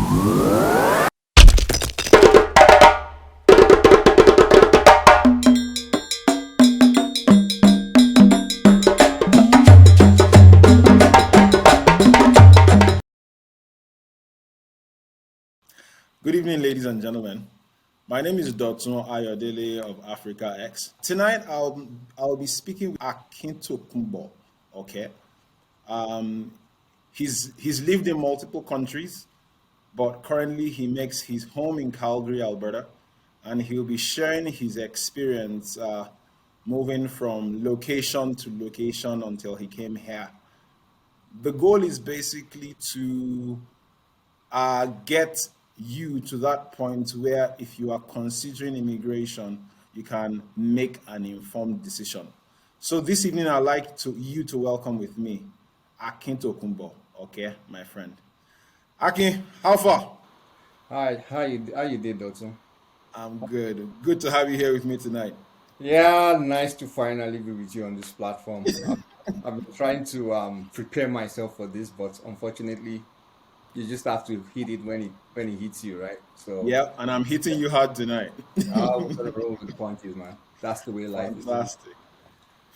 Good evening, ladies and gentlemen. My name is Dotun Ayodele of Africa X. Tonight, I'll be speaking with Akin Oke. Okay, um, he's lived in multiple countries, but currently he makes his home in Calgary, Alberta, and he'll be sharing his experience moving from location to location until he came here. The goal is basically to get you to that point where if you are considering immigration, you can make an informed decision. So this evening, I'd like you to welcome with me Akin Tokumbo. Okay, my friend. Akin, how far? Hi, how you did, Doctor? I'm good. Good to have you here with me tonight. Yeah, nice to finally be with you on this platform. I've been trying to prepare myself for this, but unfortunately, you just have to hit it when it hits you, right? So, Yeah, and I'm hitting you hard tonight. we gotta roll with the punches, man. That's the way life is. Fantastic.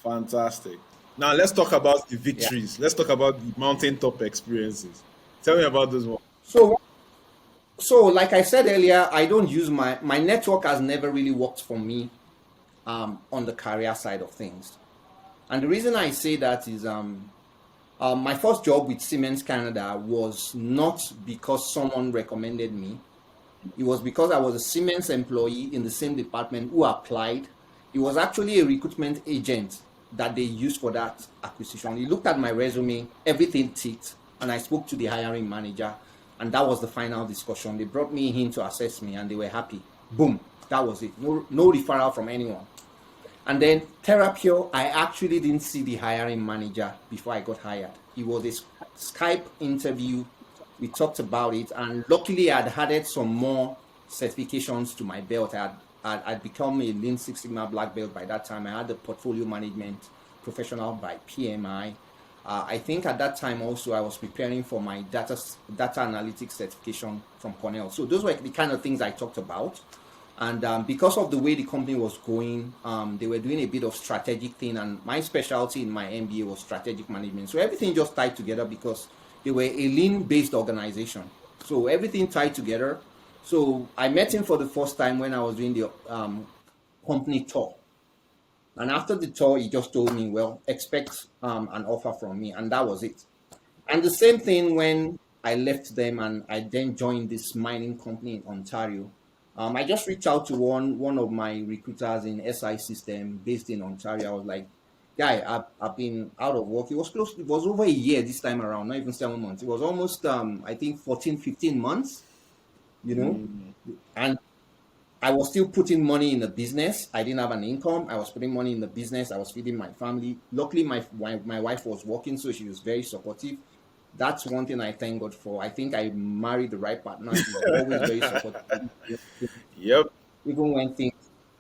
Fantastic. Now let's talk about the Yeah. victories. Let's talk about the mountaintop experiences. Tell me about those ones. So, so like I said earlier, I don't use my network has never really worked for me on the career side of things. And the reason I say that is my first job with Siemens Canada was not because someone recommended me. It was because I was a Siemens employee in the same department who applied. It was actually a recruitment agent that they used for that acquisition. He looked at my resume, everything ticked, and I spoke to the hiring manager, and that was the final discussion. They brought me in to assess me, and they were happy. Boom, that was it. No referral from anyone. And then Therapure, I actually didn't see the hiring manager before I got hired. It was a Skype interview. We talked about it, and luckily I'd added some more certifications to my belt. I'd become a Lean Six Sigma black belt by that time. I had the portfolio management professional by PMI. I think at that time also I was preparing for my data analytics certification from Cornell. So those were the kind of things I talked about. And because of the way the company was going, they were doing a bit of strategic thing. And my specialty in my MBA was strategic management. So everything just tied together because they were a lean-based organization. So everything tied together. So I met him for the first time when I was doing the company tour. And after the tour, he just told me, well, expect an offer from me. And that was it. And the same thing when I left them and I then joined this mining company in Ontario. I just reached out to one of my recruiters in SI system based in Ontario. I was like, guy, I've been out of work. It was over a year this time around, not even 7 months. It was almost I think 14, 15 months, you know. And I was still putting money in the business. I didn't have an income. I was putting money in the business. I was feeding my family. Luckily, my wife was working, so she was very supportive. That's one thing I thank God for. I think I married the right partner. She's always very supportive, Yep. even when things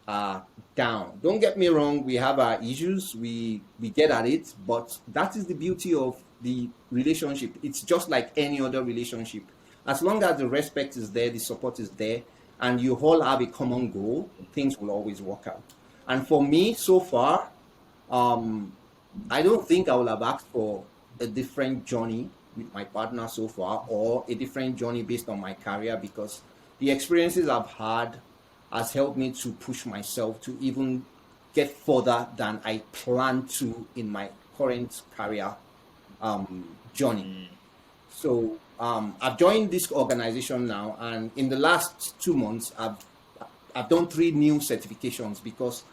are down. Don't get me wrong, we have our issues. We get at it, but that is the beauty of the relationship. It's just like any other relationship. As long as the respect is there, the support is there, and you all have a common goal, things will always work out. And for me, so far, um, I don't think I will have asked for a different journey with my partner so far, or a different journey based on my career, because the experiences I've had has helped me to push myself to even get further than I plan to in my current career journey. So I've joined this organization now, and in the last 2 months, I've done three new certifications because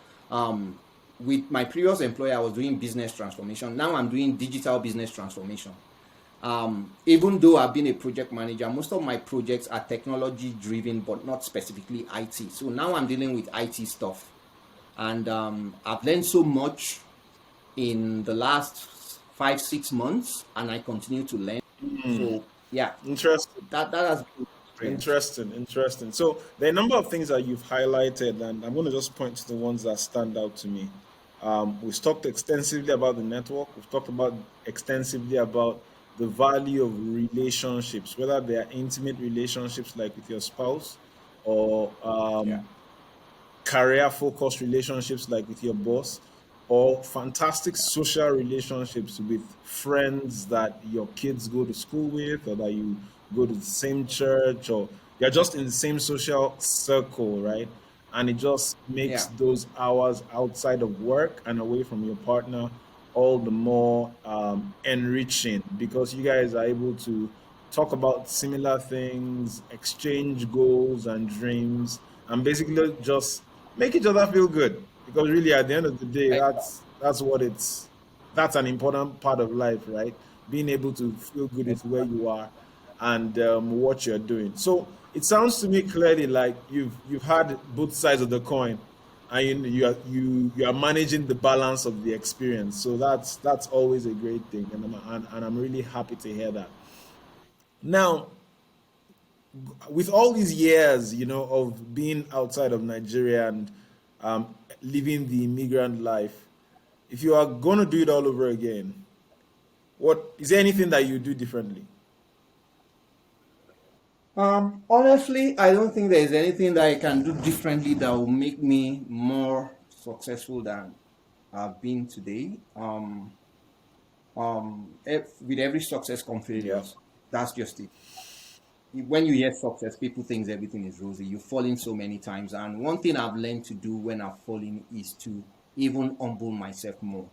with my previous employer, I was doing business transformation. Now I'm doing digital business transformation. Even though I've been a project manager, most of my projects are technology driven, but not specifically IT. So now I'm dealing with IT stuff, and I've learned so much in the last 5, 6 months, and I continue to learn. So yeah, Interesting. that has been experience. Interesting. So there are a number of things that you've highlighted, and I'm going to just point to the ones that stand out to me. We've talked extensively about the network. We've talked about extensively about the value of relationships, whether they are intimate relationships like with your spouse or Yeah. career focused relationships like with your boss, or fantastic Yeah. social relationships with friends that your kids go to school with, or that you go to the same church, or you're just in the same social circle, right? And it just makes Yeah. those hours outside of work and away from your partner all the more enriching, because you guys are able to talk about similar things, exchange goals and dreams, and basically just make each other feel good. Because really, at the end of the day, Exactly. that's what it's that's an important part of life, right? Being able to feel good with where you are and what you're doing. So it sounds to me clearly like you've had both sides of the coin, and you are managing the balance of the experience. So that's always a great thing, and I'm really happy to hear that. Now, with all these years, of being outside of Nigeria and living the immigrant life, if you are going to do it all over again, what is there anything that you do differently? Honestly, I don't think there is anything that I can do differently that will make me more successful than I've been today. With every success come Yeah. failures. That's just it. When you hear success, people think everything is rosy. You fall in so many times, and one thing I've learned to do when I've fallen is to even humble myself more.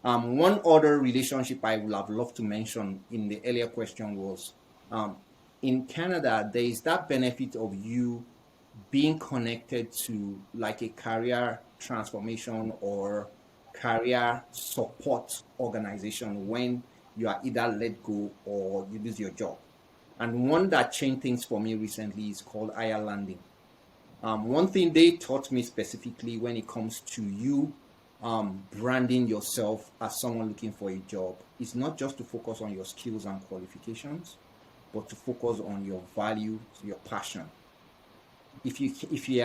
One other relationship I would have loved to mention in the earlier question was, um, in Canada, there is that benefit of you being connected to like a career transformation or career support organization when you are either let go or you lose your job. And one that changed things for me recently is called IR Landing. One thing they taught me specifically when it comes to you branding yourself as someone looking for a job is not just to focus on your skills and qualifications, but to focus on your value, your passion. If you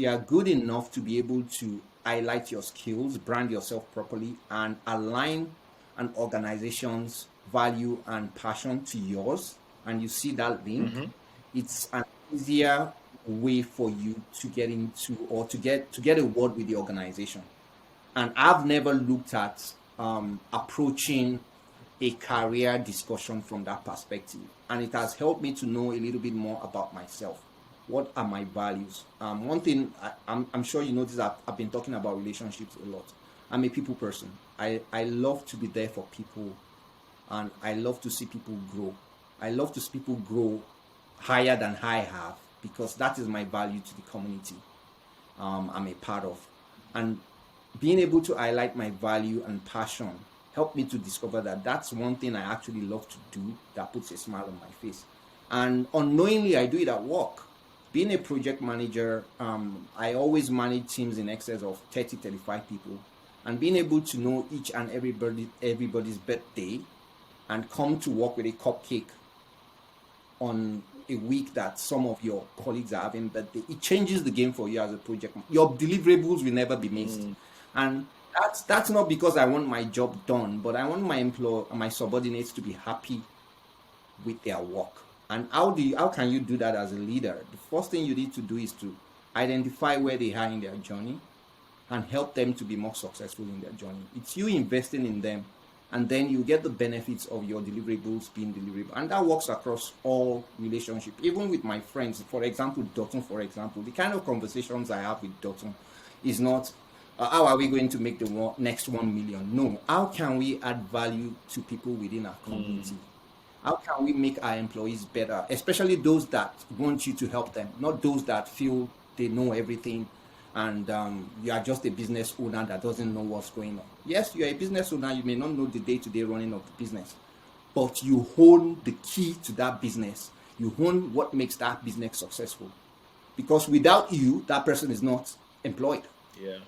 are good enough to be able to highlight your skills, brand yourself properly, and align an organization's value and passion to yours, and you see that link, Hmm. it's an easier way for you to get into or to get a word with the organization. And I've never looked at approaching a career discussion from that perspective. And it has helped me to know a little bit more about myself. What are my values? One thing I'm sure you notice I've been talking about relationships a lot. I'm a people person. I love to be there for people, and I love to see people grow. I love to see people grow higher than I have, because that is my value to the community I'm a part of. And being able to highlight my value and passion helped me to discover that that's one thing I actually love to do that puts a smile on my face. And unknowingly, I do it at work. Being a project manager, I always manage teams in excess of 30-35 people. And being able to know each and everybody's birthday and come to work with a cupcake on a week that some of your colleagues are having birthday, it changes the game for you as a project. Your deliverables will never be missed, and that's not because I want my job done, but I want my subordinates to be happy with their work. And how can you do that as a leader? The first thing you need to do is to identify where they are in their journey and help them to be more successful in their journey. It's you investing in them, and then you get the benefits of your deliverables being deliverable. And that works across all relationships, even with my friends. For example, Dotun, for example, the kind of conversations I have with Dotun is not how are we going to make the next 1 million? No, how can we add value to people within our community? How can we make our employees better, especially those that want you to help them, not those that feel they know everything and you are just a business owner that doesn't know what's going on. Yes, you are a business owner, you may not know the day-to-day running of the business, but you own the key to that business. You own what makes that business successful. Because without you, that person is not employed. Yeah.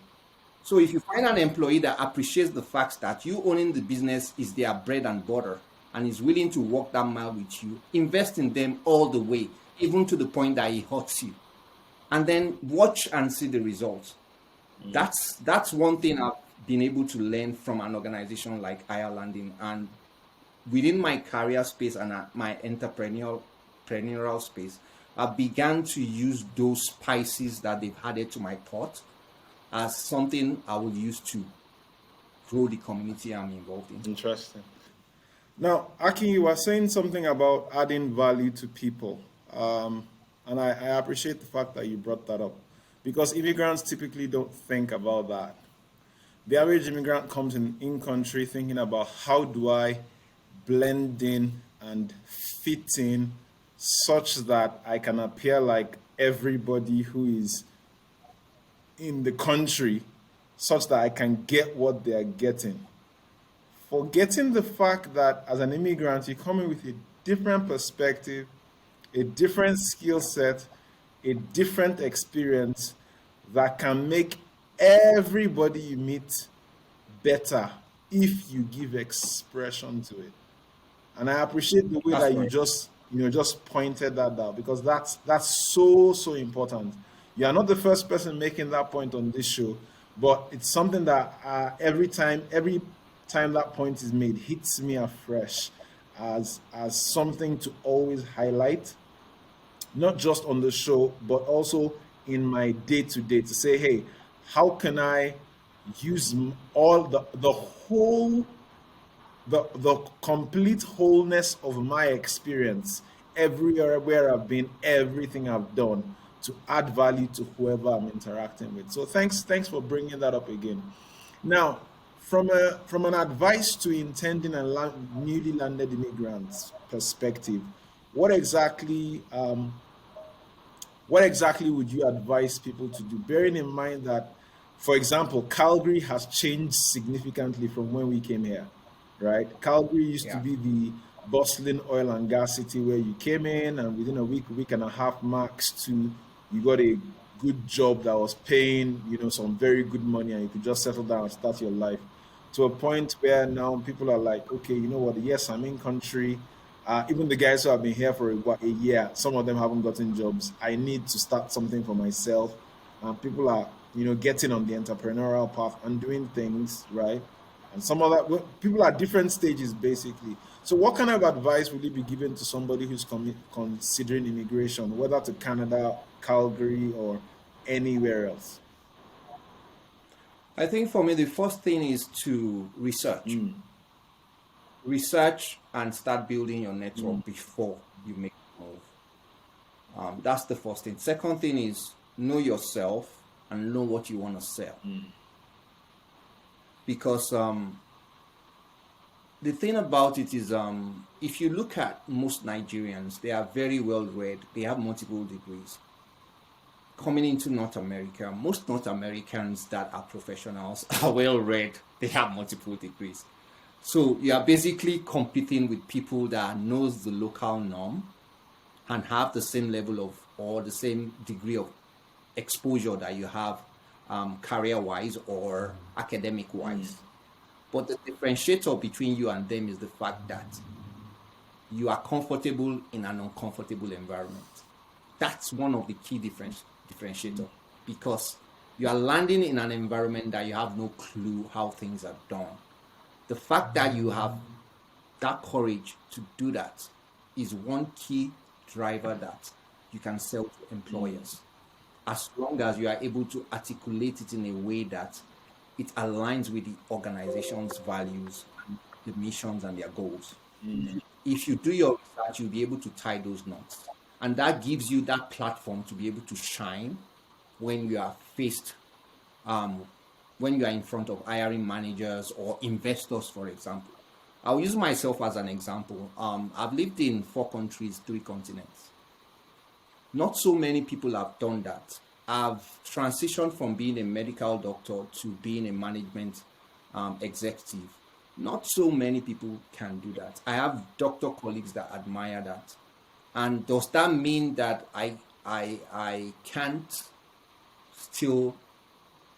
So if you find an employee that appreciates the fact that you owning the business is their bread and butter and is willing to walk that mile with you, invest in them all the way, even to the point that it hurts you. And then watch and see the results. That's one thing I've been able to learn from an organization like Irelanding. And within my career space and my entrepreneurial space, I began to use those spices that they've added to my pot as something I will use to grow the community I'm involved in. Interesting. Now, Akin, you were saying something about adding value to people. Um, and I appreciate the fact that you brought that up because immigrants typically don't think about that. The average immigrant comes in country thinking about how do I blend in and fit in such that I can appear like everybody who is in the country, such that I can get what they are getting. Forgetting the fact that as an immigrant, you come in with a different perspective, a different skill set, a different experience that can make everybody you meet better if you give expression to it. And I appreciate the way That's that you correct. just pointed that out because that's so important. You are not the first person making that point on this show, but it's something that every time that point is made hits me afresh as something to always highlight, not just on the show, but also in my day to day to say, hey, how can I use all the complete wholeness of my experience everywhere where I've been, everything I've done to add value to whoever I'm interacting with. So thanks for bringing that up again. Now, from an advice to intending and newly landed immigrants perspective, what exactly what exactly would you advise people to do? Bearing in mind that, for example, Calgary has changed significantly from when we came here, right? Calgary used to Yeah. be the bustling oil and gas city where you came in and within a week and a half max to you got a good job that was paying, some very good money and you could just settle down and start your life to a point where now people are like, okay, you know what? Yes, I'm in country. Even the guys who have been here for a year, some of them haven't gotten jobs. I need to start something for myself. People are, getting on the entrepreneurial path and doing things, right? And some of that, well, people are at different stages, basically. So, what kind of advice would you be given to somebody who's considering immigration, whether to Canada, Calgary, or anywhere else? I think for me, the first thing is to Mm, research and start building your mm, network before you make a move. That's the first thing. Second thing is know yourself and know what you want to sell. mm, Because the thing about it is, if you look at most Nigerians, they are very well read, they have multiple degrees. Coming into North America, most North Americans that are professionals are well read, they have multiple degrees. So you are basically competing with people that knows the local norm and have the same level of or the same degree of exposure that you have career wise or academic mm, wise. But the differentiator between you and them is the fact that you are comfortable in an uncomfortable environment. That's one of the key differentiator because you are landing in an environment that you have no clue how things are done. The fact that you have that courage to do that is one key driver that you can sell to mm, employers as long as you are able to articulate it in a way that it aligns with the organization's values, the missions, and their goals. mm, If you do your research, you'll be able to tie those knots. And that gives you that platform to be able to shine when you are faced, um, when you are in front of hiring managers or investors, for example. I'll use myself as an example. I've lived in 4 countries, 3 continents. Not so many people have done that. I've transitioned from being a medical doctor to being a management executive. Not so many people can do that. I have doctor colleagues that admire that. And does that mean that I can't still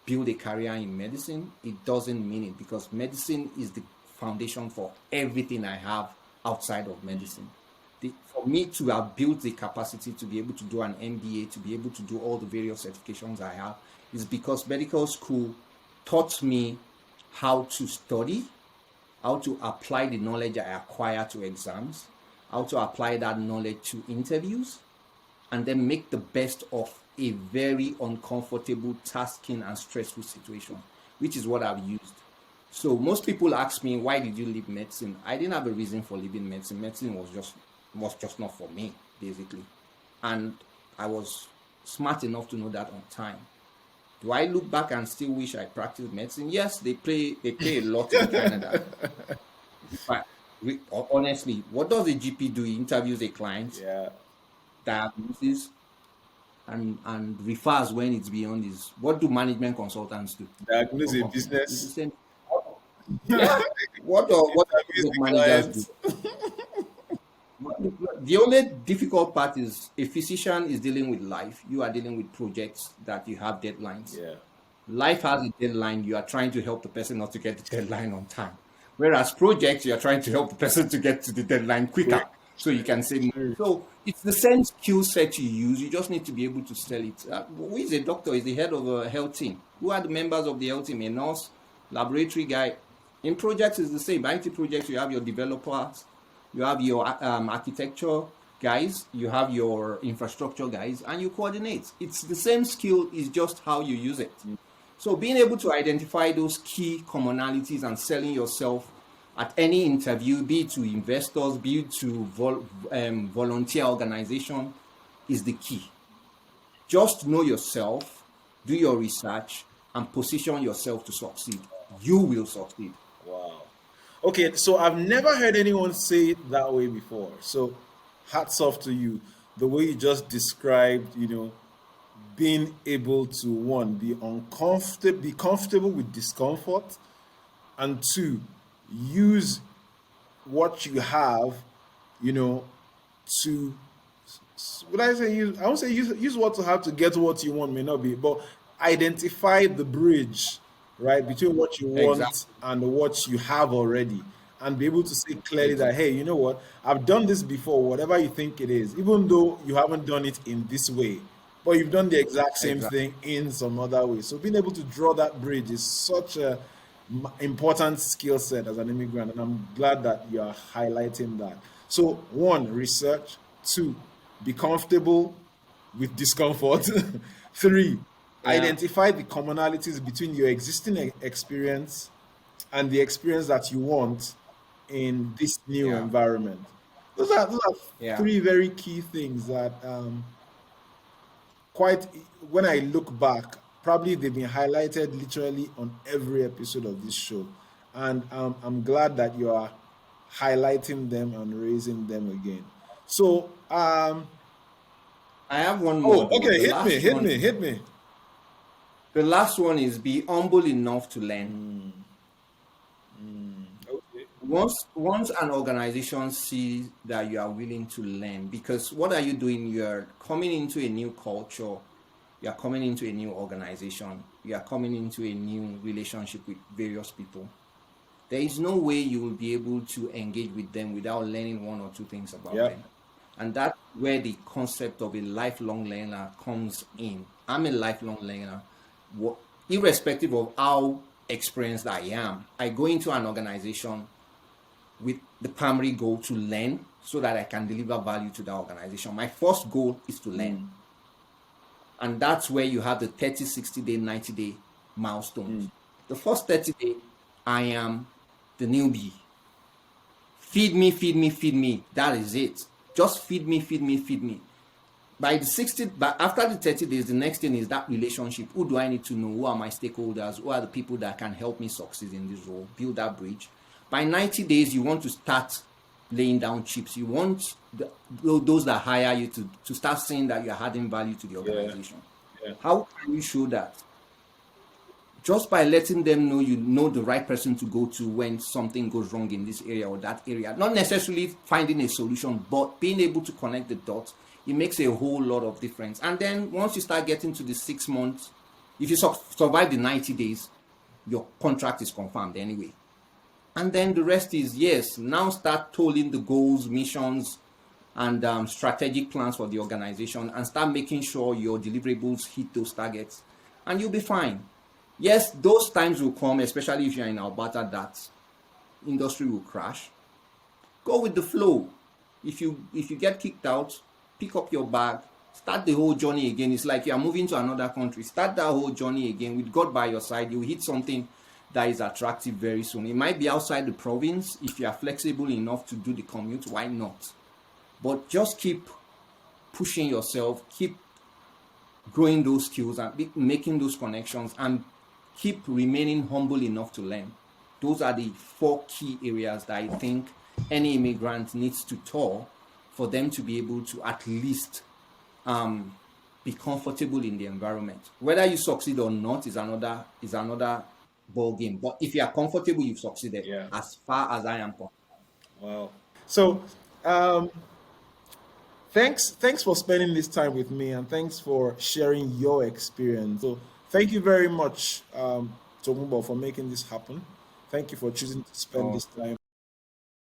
build a career in medicine? It doesn't mean it because medicine is the foundation for everything I have outside of medicine. For me to have built the capacity to be able to do an MBA, to be able to do all the various certifications I have, is because medical school taught me how to study how to apply the knowledge I acquire to exams, how to apply that knowledge to interviews, and then make the best of a very uncomfortable, tasking, and stressful situation, which is what I've used. So most people ask me, why did you leave medicine? I didn't have a reason for leaving medicine. Medicine was just not for me, basically. And I was smart enough to know that on time. Do I look back and still wish I practiced medicine? Yes, they pay a lot in Canada. But honestly, what does a GP do? He interviews a client, Yeah. diagnoses, and refers when it's beyond his. What do management consultants do Diagnose for a companies? It's the business. same. Yeah. What do Interviews project the managers do? client. The only difficult part is a physician is dealing with life. You are dealing with projects that you have deadlines. Yeah. Life has a deadline. You are trying to help the person not to get the deadline on time. Whereas projects, you are trying to help the person to get to the deadline quicker Quick. so you can save money. True. So it's the same skill set you use. You just need to be able to sell it. Who is a doctor? Is the head of a health team. Who are the members of the health team? A nurse, laboratory guy. In projects, it's the same. IT projects, you have your developers, you have your architecture guys, you have your infrastructure guys, and you coordinate. It's the same skill, is just how you use it. So being able to identify those key commonalities and selling yourself at any interview, be it to investors, be it to volunteer organization, is the key. Just know yourself, do your research, and position yourself to succeed. You will succeed. Wow. Okay, so I've never heard anyone say it that way before. So hats off to you. The way you just described, being able to one, be comfortable with discomfort, and two, use what you have, you know, to would I say use? I won't say use what to have to get what you want may not be, but identify the bridge, right, between what you want Exactly. and what you have already, and be able to say clearly that, Exactly. hey, you know what, I've done this before, whatever you think it is, even though you haven't done it in this way, but you've done the exact same Exactly. thing in some other way. So being able to draw that bridge is such a important skill set as an immigrant, and I'm glad that you are highlighting that. So one, research. Two, be comfortable with discomfort. Three, Yeah. identify the commonalities between your existing experience and the experience that you want in this new Yeah. environment. Those are Yeah. three very key things that quite when I look back, probably they've been highlighted literally on every episode of this show, and I'm glad that you are highlighting them and raising them again. So, I have one more oh, though. okay, hit me, hit me, hit me. The last one is be humble enough to learn. Okay. Once an organization sees that you are willing to learn, because what are you doing? You're coming into a new culture, you are coming into a new organization, you are coming into a new relationship with various people. There is no way you will be able to engage with them without learning one or two things about Yep. them. And that's where the concept of a lifelong learner comes in. I'm a lifelong learner. Irrespective of how experienced I am, I go into an organization with the primary goal to learn so that I can deliver value to the organization. My first goal is to learn. And that's where you have the 30, 60-day, 90-day milestones. The first 30 day, I am the newbie. Feed me, feed me, feed me. That is it. Just feed me, feed me, feed me. But after the 30 days, the next thing is that relationship. Who do I need to know? Who are my stakeholders? Who are the people that can help me succeed in this role? Build that bridge. By 90 days, you want to start laying down chips. You want those that hire you to start saying that you're adding value to the Yeah. organization. Yeah. How can you show that? Just by letting them know you know the right person to go to when something goes wrong in this area or that area. Not necessarily finding a solution, but being able to connect the dots. It makes a whole lot of difference. And then once you start getting to the 6 months, if you survive the 90 days, your contract is confirmed anyway. And then the rest is, yes, now start tolling the goals, missions, and strategic plans for the organization, and start making sure your deliverables hit those targets, and you'll be fine. Yes, those times will come, especially if you're in Alberta, that industry will crash. Go with the flow. If you get kicked out, pick up your bag, start the whole journey again. It's like you are moving to another country. Start that whole journey again with God by your side. You hit something that is attractive very soon. It might be outside the province. If you are flexible enough to do the commute, why not? But just keep pushing yourself, keep growing those skills and making those connections, and keep remaining humble enough to learn. Those are the four key areas that I think any immigrant needs to tour for them to be able to at least um, be comfortable in the environment. Whether you succeed or not is another ball game. But if you are comfortable, you've succeeded. Yeah. As far as I am concerned. Wow. So, um, thanks for spending this time with me, and thanks for sharing your experience. So, thank you very much, Tokumbo, for making this happen. Thank you for choosing to spend Oh, this time